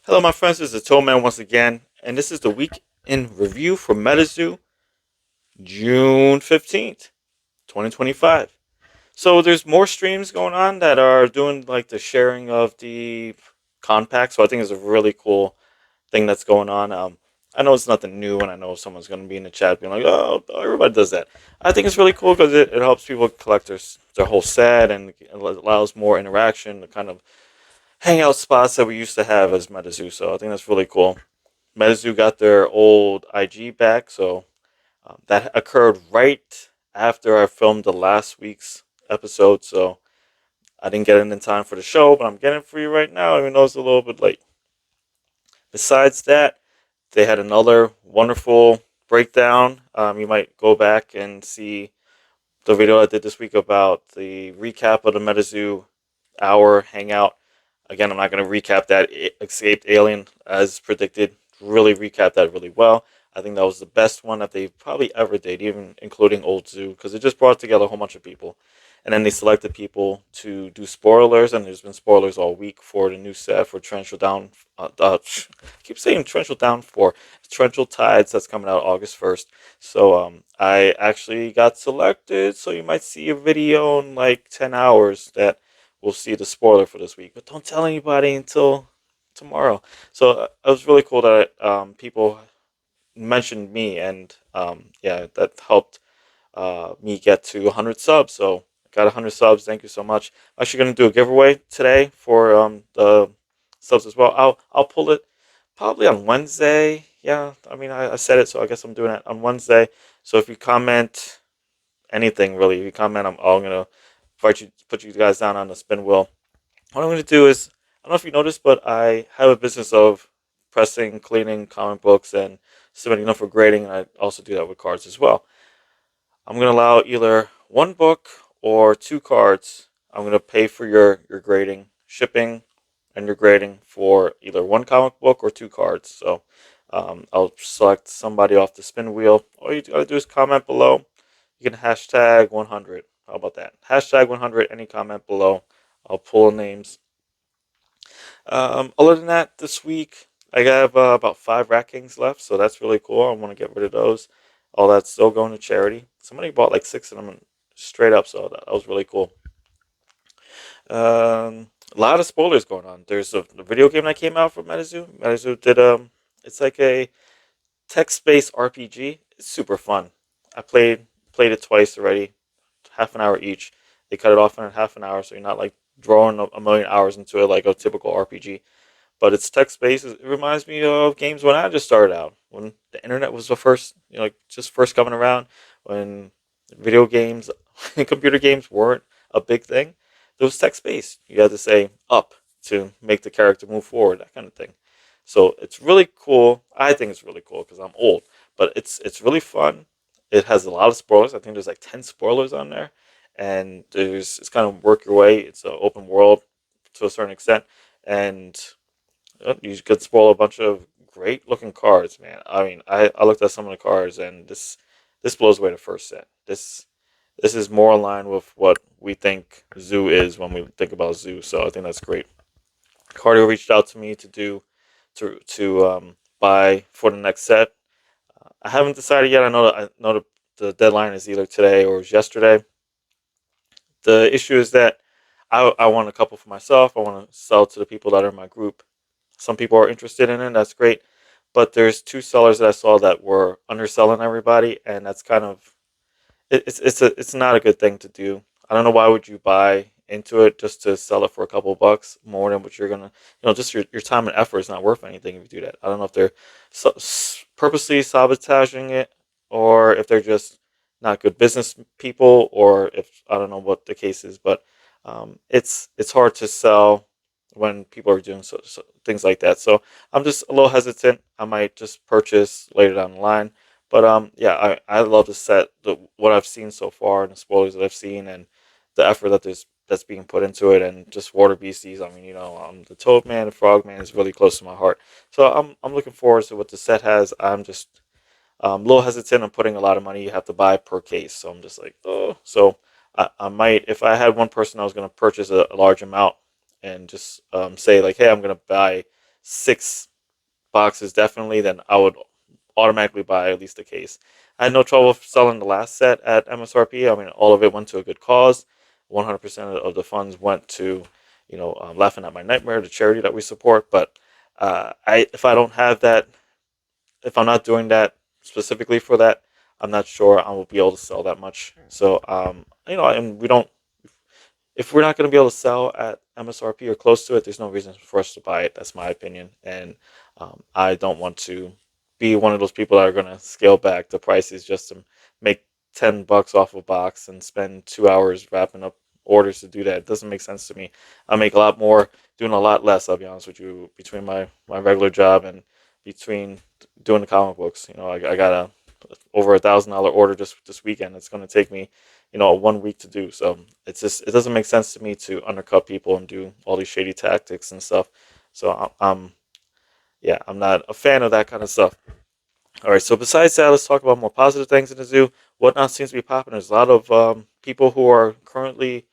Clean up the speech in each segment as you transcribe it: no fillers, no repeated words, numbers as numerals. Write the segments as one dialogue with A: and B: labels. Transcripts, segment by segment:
A: Hello, my friends. This is the Man once again, and this is the week in review for MetaZoo, June 15th, 2025. So, there's more streams going on that are doing like the sharing of the con pack. So, I think it's a really cool thing that's going on. I know it's nothing new, and I know someone's going to be in the chat being like, "Oh, everybody does that." I think it's really cool because it helps people collect their whole set and it allows more interaction, the kind of hangout spots that we used to have as MetaZoo. So, I think that's really cool. MetaZoo got their old IG back, so that occurred right after I filmed the last week's episode. So I didn't get it in time for the show, but I'm getting it for you right now, even though it's a little bit late. Besides that, they had another wonderful breakdown. You might go back and see the video I did this week about the recap of the MetaZoo hour hangout. Again, I'm not going to recap that escaped alien as predicted. Really recap that really well. I think that was the best one that they probably ever did, even including Old Zoo, because it just brought together a whole bunch of people. And then they selected people to do spoilers, and there's been spoilers all week for the new set for Torrential Down. I keep saying Torrential Down for Torrential Tides that's coming out August 1st. So I actually got selected, so you might see a video in like 10 hours that will see the spoiler for this week. But don't tell anybody until tomorrow. So it was really cool that people mentioned me, and yeah, that helped me get to 100 subs. So I got 100 subs. Thank you so much. I'm actually going to do a giveaway today for the subs as well. I'll pull it probably on Wednesday. Yeah, I mean I said it, so I guess I'm doing it on Wednesday. So if you comment anything really, if you comment, I'm gonna invite you, put you guys down on the spin wheel. What I'm gonna do is, I don't know if you noticed, but I have a business of pressing, cleaning comic books and submitting them for grading, and I also do that with cards as well. I'm going to allow either one book or two cards. I'm going to pay for your grading, shipping, and your grading for either one comic book or two cards. So I'll select somebody off the spin wheel. All you got to do is comment below. You can hashtag 100. How about that? Hashtag 100, any comment below. I'll pull names. Other than that, this week I have about 5 Rat Kings left, so that's really cool. I want to get rid of those. All that's still going to charity. Somebody bought like 6 of them straight up, so that was really cool. A lot of spoilers going on. There's a video game that came out for MetaZoo. MetaZoo did it's like a text-based RPG. It's super fun. I played it twice already, half an hour each. They cut it off in half an hour, so you're not like throwing a million hours into it like a typical RPG. But it's text based. It reminds me of games when I just started out, when the internet was the first, like just first coming around, when video games, computer games weren't a big thing. It was text based. You had to say up to make the character move forward, that kind of thing. So it's really cool. I think it's really cool because I'm old, but it's really fun. It has a lot of spoilers. I think there's like 10 spoilers on there, and there's it's kind of work your way. It's an open world to a certain extent, and you could spoil a bunch of great looking cards, man. I mean, I looked at some of the cards, and this blows away the first set. This is more aligned with what we think Zoo is when we think about Zoo. So I think that's great. Cardio reached out to me to do to buy for the next set. I haven't decided yet. I know the deadline is either today or yesterday. The issue is that I want a couple for myself. I want to sell to the people that are in my group. Some people are interested in it. That's great. But there's two sellers that I saw that were underselling everybody, and that's kind of it's not a good thing to do. I don't know why would you buy into it just to sell it for a couple bucks more than what you're gonna, just your time and effort is not worth anything if you do that. I don't know if they're purposely sabotaging it, or if they're just not good business people, or if I don't know what the case is. But it's hard to sell when people are doing things like that. So I'm just a little hesitant. I might just purchase later down the line. But yeah, I love the set, what I've seen so far, and the spoilers that I've seen, and the effort that's being put into it, and just water beasties. I mean, the Toad Man, the Frog Man is really close to my heart. So I'm looking forward to what the set has. I'm just a little hesitant on putting a lot of money you have to buy per case. So I'm just like, oh. So I might, if I had one person I was going to purchase a large amount, and just say like, hey, I'm going to buy 6 boxes definitely, then I would automatically buy at least a case. I had no trouble selling the last set at MSRP. I mean, all of it went to a good cause. 100% of the funds went to, Laughing at My Nightmare, the charity that we support. But if I don't have that, if I'm not doing that specifically for that, I'm not sure I will be able to sell that much. So, and we don't, if we're not going to be able to sell at MSRP or close to it, there's no reason for us to buy it. That's my opinion. And I don't want to be one of those people that are going to scale back the prices just to make $10 off a box and spend 2 hours wrapping up orders to do that. It doesn't make sense to me. I make a lot more doing a lot less, I'll be honest with you, between my regular job and between doing the comic books. I got a over $1,000 order this weekend. It's going to take me, 1 week to do. So it doesn't make sense to me to undercut people and do all these shady tactics and stuff. So I'm not a fan of that kind of stuff. All right. So besides that, let's talk about more positive things in the zoo. Whatnot seems to be popping. There's a lot of people who are currently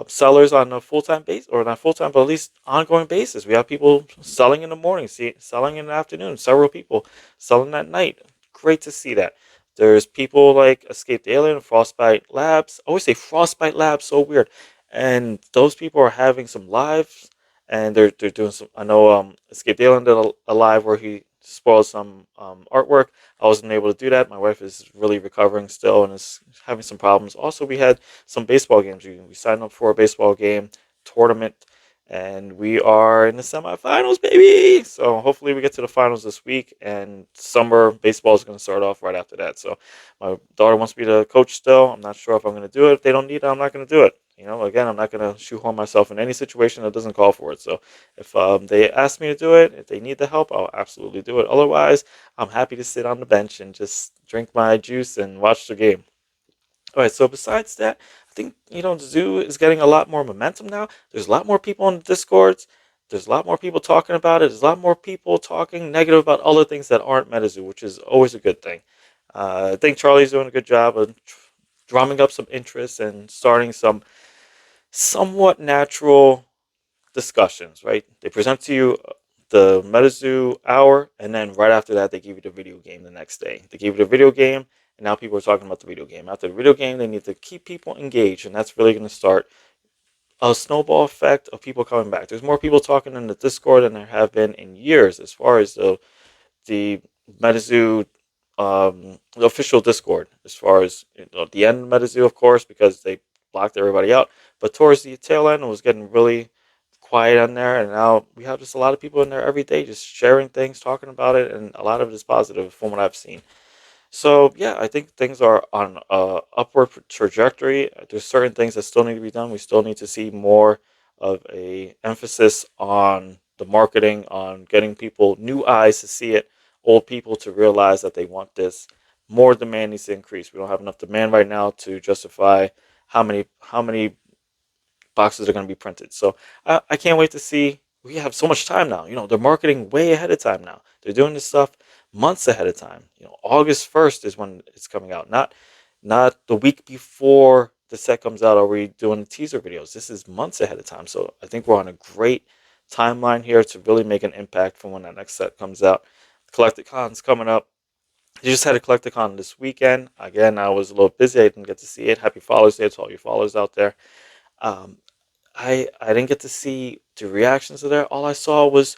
A: sellers on a full time base, or not full time, but at least ongoing basis. We have people selling in the morning, selling in the afternoon. Several people selling at night. Great to see that. There's people like Escaped Alien, Frostbite Labs. I always say Frostbite Labs, so weird. And those people are having some lives, and they're doing some. I know Escaped Alien did a live where he spoiled some artwork. I wasn't able to do that. My wife is really recovering still and is having some problems. Also, we had some baseball games. We signed up for a baseball game tournament, and we are in the semifinals, baby. So hopefully we get to the finals this week, and summer baseball is going to start off right after that. So my daughter wants me to coach still. I'm not sure if I'm going to do it. If they don't need it, I'm not going to do it. Again, I'm not going to shoehorn myself in any situation that doesn't call for it. So if they ask me to do it, if they need the help, I'll absolutely do it. Otherwise, I'm happy to sit on the bench and just drink my juice and watch the game. All right, so besides that, I think, Zoo is getting a lot more momentum now. There's a lot more people on the Discords. There's a lot more people talking about it. There's a lot more people talking negative about other things that aren't MetaZoo, which is always a good thing. I think Charlie's doing a good job of drumming up some interest and starting some somewhat natural discussions, right? They present to you the MetaZoo hour, and then right after that, they give you the video game the next day. They give you the video game, and now people are talking about the video game. After the video game, they need to keep people engaged, and that's really going to start a snowball effect of people coming back. There's more people talking in the Discord than there have been in years as far as the MetaZoo, the official Discord, as far as the end of MetaZoo, of course, because they blocked everybody out. But towards the tail end, it was getting really quiet on there, and now we have just a lot of people in there every day, just sharing things, talking about it, and a lot of it is positive from what I've seen. So yeah, I think things are on a upward trajectory. There's certain things that still need to be done. We still need to see more of a emphasis on the marketing, on getting people new eyes to see it, old people to realize that they want this. More demand needs to increase. We don't have enough demand right now to justify how many boxes are going to be printed. So I can't wait to see. We have so much time now. They're marketing way ahead of time now. They're doing this stuff months ahead of time. August 1st is when it's coming out, not the week before the set comes out. Are we doing the teaser videos? This is months ahead of time. So I think we're on a great timeline here to really make an impact from when that next set comes out. Collecticon's coming up. You just had a Collecticon this weekend. Again, I was a little busy. I didn't get to see it. Happy Father's Day to all your fathers out there. Um, I didn't get to see the reactions to that. All I saw was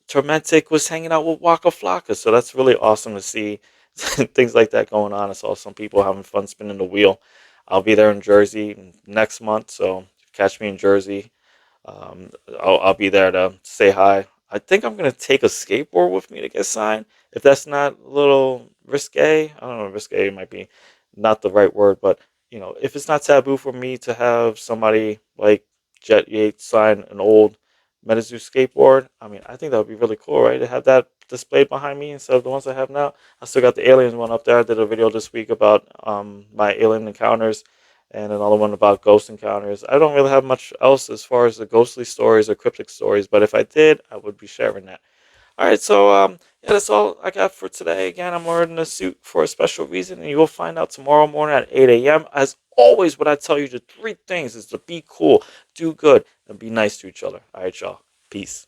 A: Tormentic was hanging out with Waka Flocka, so that's really awesome to see things like that going on. I saw some people having fun spinning the wheel. I'll be there in Jersey next month, so catch me in Jersey. I'll be there to say hi. I think I'm gonna take a skateboard with me to get signed. If that's not a little risque, I don't know. Risque might be not the right word, but if it's not taboo for me to have somebody like Jet Yates sign an old MetaZoo skateboard, I mean, I think that would be really cool, right? To have that displayed behind me instead of the ones I have now. I still got the aliens one up there. I did a video this week about my alien encounters, and another one about ghost encounters. I don't really have much else as far as the ghostly stories or cryptic stories, but if I did, I would be sharing that. All right, so yeah, that's all I got for today. Again, I'm wearing a suit for a special reason, and you will find out tomorrow morning at 8 a.m. As always, what I tell you, the three things is to be cool, do good, and be nice to each other. All right, y'all. Peace.